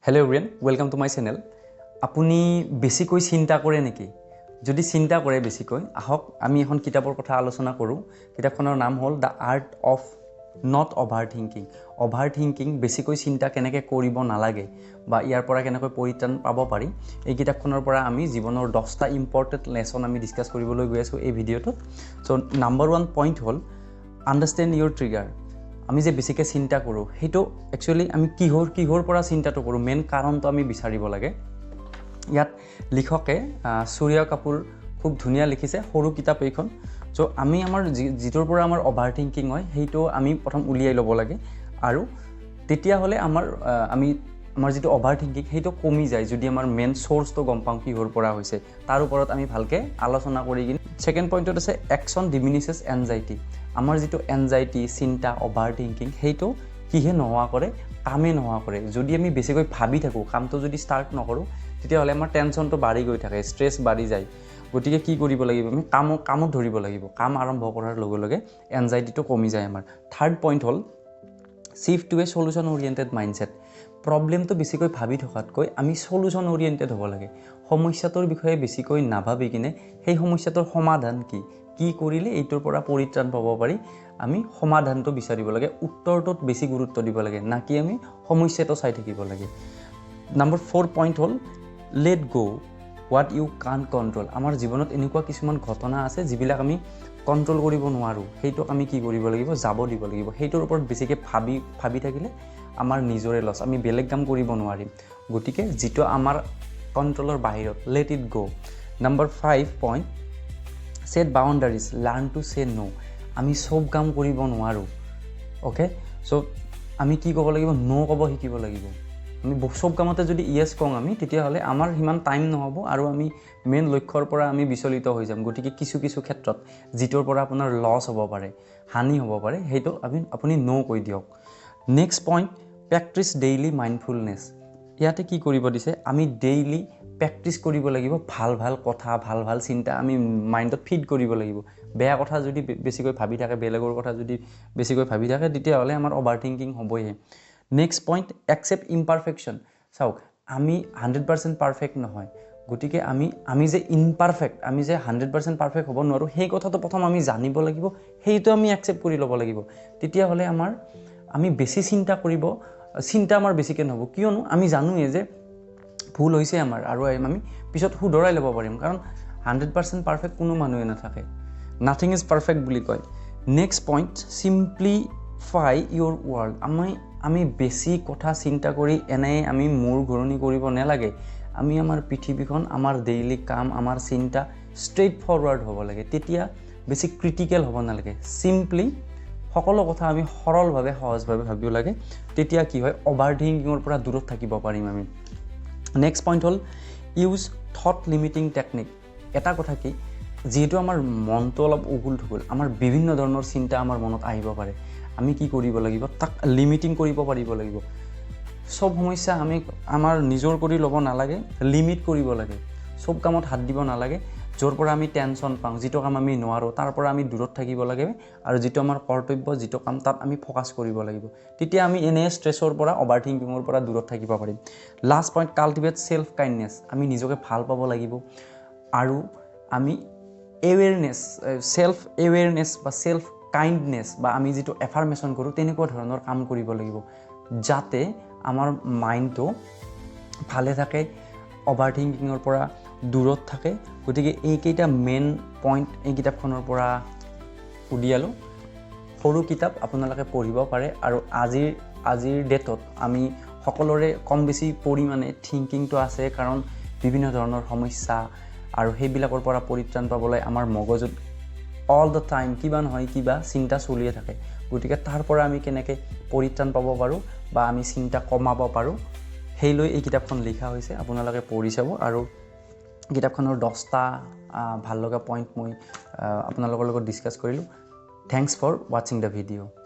Hello everyone, welcome to my channel. আপুনি বেছিকৈ চিন্তা কৰে নেকি? যদি চিন্তা কৰে বেছিকৈ, আহক আমি এখন কিতাপৰ কথা আলোচনা কৰোঁ। কিতাপখনৰ নাম হ'ল The Art of Not Overthinking. Overthinking বেছিকৈ চিন্তা কেনেকৈ কৰিব নালাগে বা ইয়াৰ পৰা কেনেকৈ পৰিত্ৰাণ পাব পাৰি। এই কিতাপখনৰ পৰা আমি জীৱনৰ 10টা ইম্পৰ্টেণ্ট লেসন আমি ডিসকাস কৰিবলৈ গৈ আছোঁ এই ভিডিঅ'টোত। সো নাম্বাৰ 1 পইণ্ট হ'ল আন্ডাৰষ্টেণ্ড ইউৰ ট্ৰিগাৰ। আমি যে বেছিকৈ চিন্তা কৰোঁ সেইটো একচুৱেলি আমি কিহৰ পৰা চিন্তাটো কৰোঁ মেইন কাৰণটো আমি বিচাৰিব লাগে। ইয়াত লিখকে সূৰ্য কাপুৰ খুব ধুনীয়া লিখিছে সৰু কিতাপ এইখন। সো আমি আমাৰ যিটোৰ পৰা আমাৰ অভাৰথিংকিং হয় সেইটো আমি প্ৰথম উলিয়াই ল'ব লাগে আৰু তেতিয়াহ'লে আমাৰ যিটো অভাৰথিংকিং সেইটো কমি যায় যদি আমাৰ মেইন সোৰ্সটো গম পাওঁ কিহৰ পৰা হৈছে তাৰ ওপৰত আমি ভালকৈ আলোচনা কৰি কিনে। সেকেন্ড পইণ্টত আছে একশ্যন ডিমিনিশেছ এনজাইটি। আমাৰ যিটো এনজাইটি চিন্তা অভাৰথিংকিং সেইটো কিহে নোহোৱা কৰে কামে নোহোৱা কৰে। যদি আমি বেছিকৈ ভাবি থাকোঁ কামটো যদি ষ্টাৰ্ট নকৰোঁ তেতিয়াহ'লে আমাৰ টেনশ্যনটো বাঢ়ি গৈ থাকে, ষ্ট্ৰেছ বাঢ়ি যায়। গতিকে কি কৰিব লাগিব আমি কামত ধৰিব লাগিব। কাম আৰম্ভ কৰাৰ লগে লগে এনজাইটিটো কমি যায় আমাৰ। থাৰ্ড পইণ্ট হ'ল শিফ্ট টু এ সলিউশ্যন অৰিয়েণ্টেড মাইণ্ডছেট। প্ৰব্লেমটো বেছিকৈ ভাবি থকাতকৈ আমি সলিউশ্যন অৰিয়েণ্টেড হ'ব লাগে। সমস্যাটোৰ বিষয়ে বেছিকৈ নাভাবি কিনে সেই সমস্যাটোৰ সমাধান কি কৰিলে এইটোৰ পৰা পৰিত্ৰাণ পাব পাৰি আমি সমাধানটো বিচাৰিব লাগে। উত্তৰটোত বেছি গুৰুত্ব দিব লাগে না কি আমি সমস্যাটো চাই থাকিব লাগে। নাম্বাৰ 4 পইণ্ট হ'ল let go what you can control. আমাৰ জীৱনত এনেকুৱা কিছুমান ঘটনা আছে যিবিলাক আমি কণ্ট্ৰল কৰিব নোৱাৰোঁ, সেইটোক আমি কি কৰিব লাগিব যাব দিব লাগিব। সেইটোৰ ওপৰত বেছিকৈ ভাবি থাকিলে আমাৰ নিজৰে লছ, আমি বেলেগ কাম কৰিব নোৱাৰিম। গতিকে যিটো আমাৰ কণ্ট্ৰলৰ বাহিৰত let it go. Number 5 point set boundaries learn to say no. আমি চব কাম কৰিব নোৱাৰোঁ, অ'কে। চ' আমি কি ক'ব লাগিব নো ক'ব শিকিব লাগিব। আমি চব কামতে যদি ইয়েছ কওঁ আমি তেতিয়াহ'লে আমাৰ সিমান টাইম নহ'ব আৰু আমি মেইন লক্ষ্যৰ পৰা আমি বিচলিত হৈ যাম। গতিকে কিছু ক্ষেত্ৰত যিটোৰ পৰা আপোনাৰ লছ হ'ব পাৰে হানি হ'ব পাৰে সেইটো আপুনি নো কৈ দিয়ক। Next point practice daily mindfulness. ইয়াতে কি কৰিব দিছে আমি ডেইলি প্ৰেক্টিছ কৰিব লাগিব। ভাল কথা ভাল চিন্তা আমি মাইণ্ডত ফিড কৰিব লাগিব। বেয়া কথা যদি বেছিকৈ ভাবি থাকে বেলেগৰ কথা যদি বেছিকৈ ভাবি থাকে তেতিয়াহ'লে আমাৰ অভাৰথিংকিং হ'বই। Next point accept imperfection. চাওক আমি 100% পাৰফেক্ট নহয়। গতিকে আমি যে ইমপাৰফেক্ট আমি যে 100% পাৰফেক্ট হ'ব নোৱাৰোঁ সেই কথাটো প্ৰথম আমি জানিব লাগিব, সেইটো আমি একচেপ্ট কৰি ল'ব লাগিব। তেতিয়াহ'লে আমি বেছি চিন্তা আমাৰ বেছিকৈ নহ'ব। কিয়নো আমি জানোৱে যে ভুল হৈছে আমাৰ আৰু আমি পিছত শুধৰাই ল'ব পাৰিম। কাৰণ 100% পাৰফেক্ট কোনো মানুহে নাথাকে, নাথিং ইজ পাৰফেক্ট বুলি কয়। Next point simplify your world. আমি বেছি কথা চিন্তা কৰি এনেই আমি মূৰ ঘূৰণি কৰিব নালাগে। আমি আমাৰ পৃথিৱীখন আমাৰ ডেইলি কাম আমাৰ চিন্তা ষ্ট্ৰেইট ফৰৱাৰ্ড হ'ব লাগে। তেতিয়া বেছি ক্ৰিটিকেল হ'ব নালাগে। চিম্পলি সকলো কথা আমি সৰলভাৱে সহজভাৱে ভাবিব লাগে। তেতিয়া কি হয় অভাৰথিংকিঙৰ পৰা দূৰত থাকিব পাৰিম আমি। নেক্সট পইণ্ট হ'ল ইউজ থট লিমিটিং টেকনিক। এটা কথা কি যিহেতু আমাৰ মনটো অলপ উগুল থুগুল, আমাৰ বিভিন্ন ধৰণৰ চিন্তা আমাৰ মনত আহিব পাৰে। আমি কি কৰিব লাগিব তাক লিমিটিং কৰিব পাৰিব লাগিব। চব সমস্যা আমি আমাৰ নিজৰ কৰি ল'ব নালাগে, লিমিট কৰিব লাগে। চব কামত হাত দিব নালাগে। য'ৰ পৰা আমি টেনশ্যন পাওঁ যিটো কাম আমি নোৱাৰোঁ তাৰ পৰা আমি দূৰত থাকিব লাগে আৰু যিটো আমাৰ কৰ্তব্য যিটো কাম তাত আমি ফ'কাছ কৰিব লাগিব। তেতিয়া আমি এনে ষ্ট্ৰেছৰ পৰা অভাৰথিংকিঙৰ পৰা দূৰত থাকিব পাৰিম। Last point cultivate self kindness. আমি নিজকে ভাল পাব লাগিব আৰু আমি ছেল্ফ এৱেৰনেছ বা ছেল্ফ কাইণ্ডনেছ বা আমি যিটো এফাৰ্মেশ্যন কৰোঁ তেনেকুৱা ধৰণৰ কাম কৰিব লাগিব যাতে আমাৰ মাইণ্ডটো ভালে থাকে, অভাৰথিংকিঙৰ পৰা দূৰত থাকে। গতিকে এইকেইটা মেইন পইণ্ট এই কিতাপখনৰ পৰা উলিয়ালোঁ। সৰু কিতাপ আপোনালোকে পঢ়িব পাৰে আৰু আজিৰ ডেটত আমি সকলোৰে কম বেছি পৰিমাণে থিংকিংটো আছে, কাৰণ বিভিন্ন ধৰণৰ সমস্যা আৰু সেইবিলাকৰ পৰা পৰিত্ৰাণ পাবলৈ আমাৰ মগজুত অল দ্য টাইম কিবা নহয় কিবা চিন্তা চলিয়ে থাকে। গতিকে তাৰ পৰা আমি কেনেকৈ পৰিত্ৰাণ পাব পাৰোঁ বা আমি চিন্তা কমাব পাৰোঁ সেই লৈ এই কিতাপখন লিখা হৈছে। আপোনালোকে পঢ়ি চাব আৰু কিতাপখনৰ 10টা ভাল লগা পইণ্ট মই আপোনালোকৰ লগত ডিছকাছ কৰিলোঁ। থেংকছ ফৰ ৱাচিং দ্য ভিডিঅ'।